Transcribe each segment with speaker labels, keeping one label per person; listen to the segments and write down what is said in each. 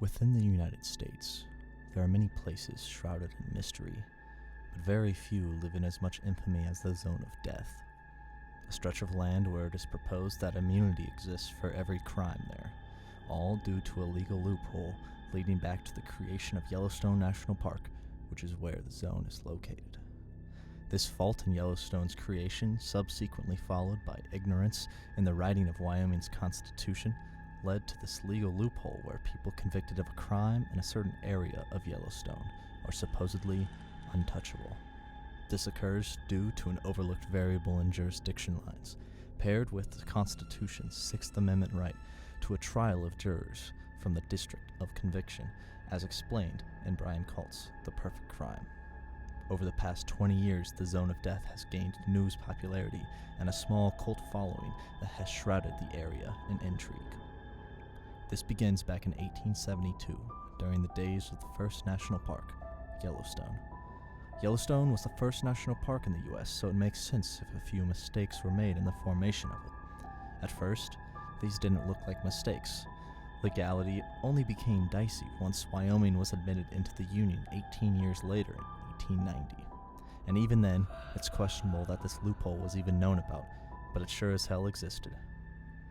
Speaker 1: Within the United States, there are many places shrouded in mystery, but very few live in as much infamy as the Zone of Death, a stretch of land where it is proposed that immunity exists for every crime there, all due to a legal loophole leading back to the creation of Yellowstone National Park, which is where the zone is located. This fault in Yellowstone's creation, subsequently followed by ignorance in the writing of Wyoming's Constitution, led to this legal loophole where people convicted of a crime in a certain area of Yellowstone are supposedly untouchable. This occurs due to an overlooked variable in jurisdiction lines, paired with the Constitution's Sixth Amendment right to a trial of jurors from the District of Conviction, as explained in Brian Cult's The Perfect Crime. Over the past 20 years, the Zone of Death has gained news popularity and a small cult following that has shrouded the area in intrigue. This begins back in 1872, during the days of the first national park, Yellowstone. Yellowstone was the first national park in the U.S., so it makes sense if a few mistakes were made in the formation of it. At first, these didn't look like mistakes. Legality only became dicey once Wyoming was admitted into the Union 18 years later in 1890. And even then, it's questionable that this loophole was even known about, but it sure as hell existed.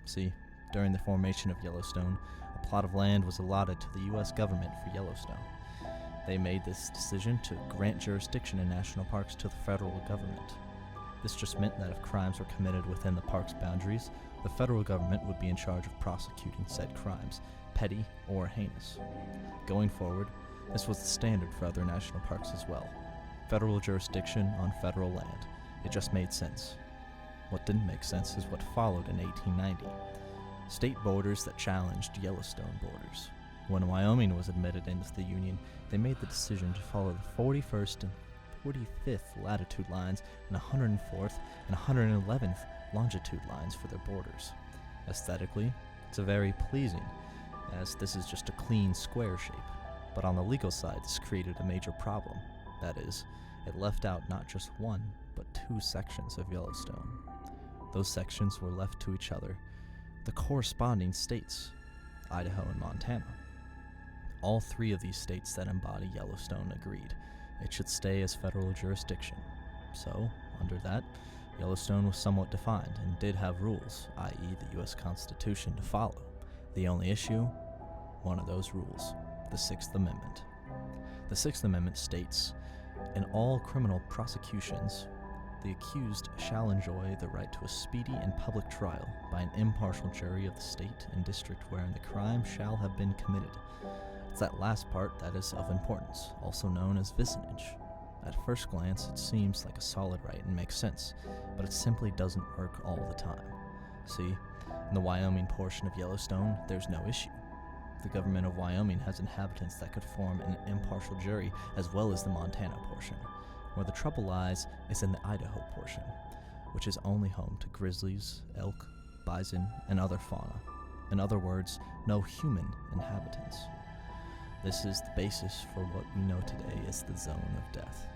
Speaker 1: See, during the formation of Yellowstone, a plot of land was allotted to the U.S. government for Yellowstone. They made this decision to grant jurisdiction in national parks to the federal government. This just meant that if crimes were committed within the park's boundaries, the federal government would be in charge of prosecuting said crimes, petty or heinous. Going forward, this was the standard for other national parks as well. Federal jurisdiction on federal land. It just made sense. What didn't make sense is what followed in 1890. State borders that challenged Yellowstone borders. When Wyoming was admitted into the Union, they made the decision to follow the 41st and 45th latitude lines and 104th and 111th longitude lines for their borders. Aesthetically, it's very pleasing, as this is just a clean square shape. But on the legal side, this created a major problem. That is, it left out not just one, but two sections of Yellowstone. Those sections were left to each other, the corresponding states, Idaho and Montana. All three of these states that embody Yellowstone agreed it should stay as federal jurisdiction. So, under that, Yellowstone was somewhat defined and did have rules, i.e. the U.S. Constitution, to follow. The only issue? One of those rules, the Sixth Amendment. The Sixth Amendment states, in all criminal prosecutions, the accused shall enjoy the right to a speedy and public trial by an impartial jury of the state and district wherein the crime shall have been committed. It's that last part that is of importance, also known as vicinage. At first glance, it seems like a solid right and makes sense, but it simply doesn't work all the time. See, in the Wyoming portion of Yellowstone, there's no issue. The government of Wyoming has inhabitants that could form an impartial jury, as well as the Montana portion. Where the trouble lies is in the Idaho portion, which is only home to grizzlies, elk, bison, and other fauna. In other words, no human inhabitants. This is the basis for what we know today as the Zone of Death.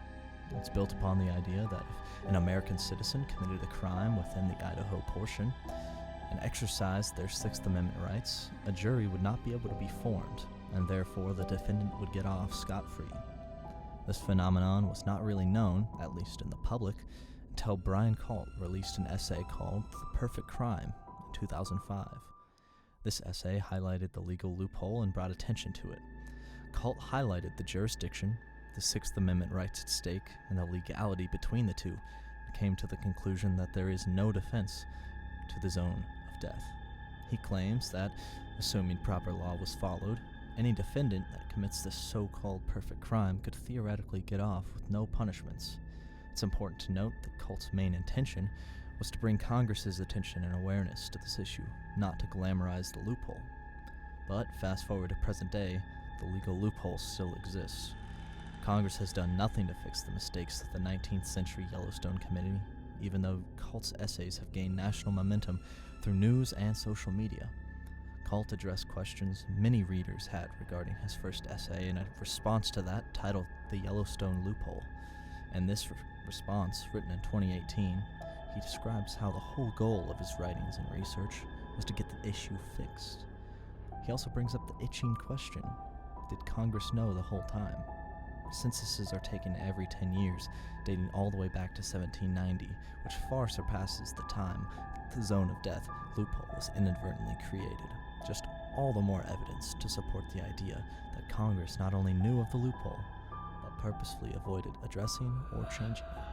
Speaker 1: It's built upon the idea that if an American citizen committed a crime within the Idaho portion and exercised their Sixth Amendment rights, a jury would not be able to be formed, and therefore the defendant would get off scot-free. This phenomenon was not really known, at least in the public, until Brian Cult released an essay called The Perfect Crime in 2005. This essay highlighted the legal loophole and brought attention to it. Cult highlighted the jurisdiction, the Sixth Amendment rights at stake, and the legality between the two, and came to the conclusion that there is no defense to the Zone of Death. He claims that, assuming proper law was followed, any defendant that commits this so-called perfect crime could theoretically get off with no punishments. It's important to note that Cult's main intention was to bring Congress's attention and awareness to this issue, not to glamorize the loophole. But fast forward to present day, the legal loophole still exists. Congress has done nothing to fix the mistakes of the 19th century Yellowstone Committee, even though Cult's essays have gained national momentum through news and social media. Cult addressed questions many readers had regarding his first essay in a response to that titled The Yellowstone Loophole. In this response, written in 2018, he describes how the whole goal of his writings and research was to get the issue fixed. He also brings up the itching question: did Congress know the whole time? Censuses are taken every 10 years, dating all the way back to 1790, which far surpasses the time the zone of death loophole was inadvertently created. Just all the more evidence to support the idea that Congress not only knew of the loophole, but purposefully avoided addressing or changing it.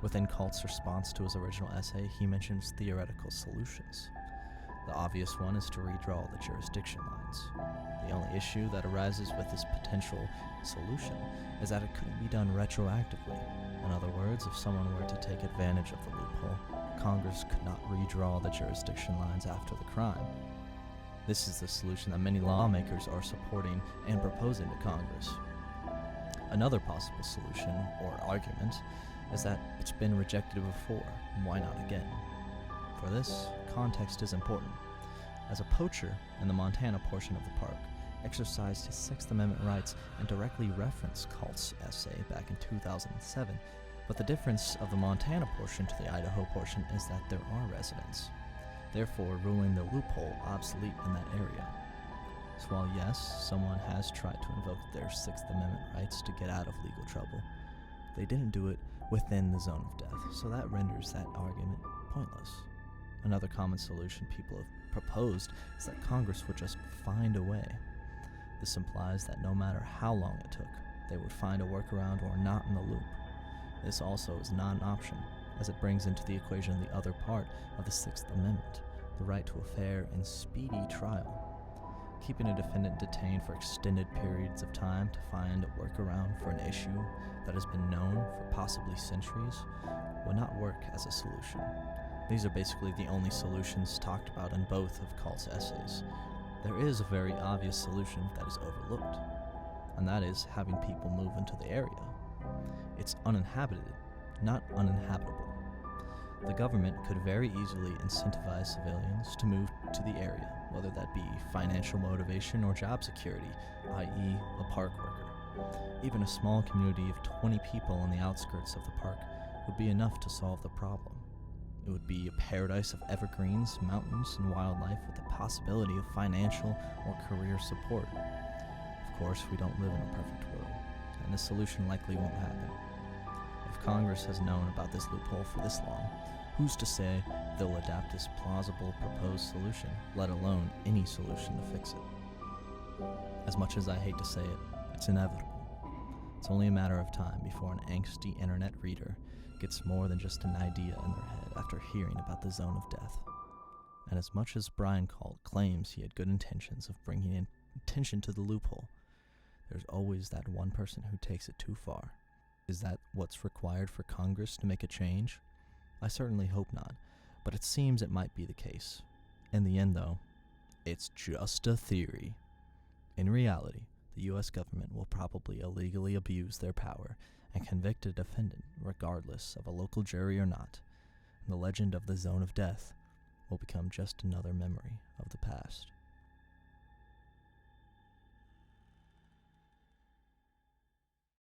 Speaker 1: Within Cult's response to his original essay, he mentions theoretical solutions. The obvious one is to redraw the jurisdiction lines. The only issue that arises with this potential solution is that it couldn't be done retroactively. In other words, if someone were to take advantage of the loophole, Congress could not redraw the jurisdiction lines after the crime. This is the solution that many lawmakers are supporting and proposing to Congress. Another possible solution, or argument, is that it's been rejected before, why not again? For this, context is important, as a poacher in the Montana portion of the park exercised his Sixth Amendment rights and directly referenced Cult's essay back in 2007, but the difference of the Montana portion to the Idaho portion is that there are residents, therefore ruling the loophole obsolete in that area. So while yes, someone has tried to invoke their Sixth Amendment rights to get out of legal trouble, they didn't do it within the zone of death, so that renders that argument pointless. Another common solution people have proposed is that Congress would just find a way. This implies that no matter how long it took, they would find a workaround or not in the loop. This also is not an option, as it brings into the equation the other part of the Sixth Amendment, the right to a fair and speedy trial. Keeping a defendant detained for extended periods of time to find a workaround for an issue that has been known for possibly centuries would not work as a solution. These are basically the only solutions talked about in both of Cult's essays. There is a very obvious solution that is overlooked, and that is having people move into the area. It's uninhabited, not uninhabitable. The government could very easily incentivize civilians to move to the area, whether that be financial motivation or job security, i.e. a park worker. Even a small community of 20 people on the outskirts of the park would be enough to solve the problem. It would be a paradise of evergreens, mountains, and wildlife with the possibility of financial or career support. Of course, we don't live in a perfect world, and this solution likely won't happen. If Congress has known about this loophole for this long, who's to say they'll adapt this plausible proposed solution, let alone any solution to fix it? As much as I hate to say it, it's inevitable. It's only a matter of time before an angsty internet reader gets more than just an idea in their head after hearing about the zone of death. And as much as Brian Cult claims he had good intentions of bringing in attention to the loophole, there's always that one person who takes it too far. Is that what's required for Congress to make a change? I certainly hope not, but it seems it might be the case. In the end, though, it's just a theory. In reality, the U.S. government will probably illegally abuse their power and convict a defendant regardless of a local jury or not, and the legend of the zone of death will become just another memory of the past.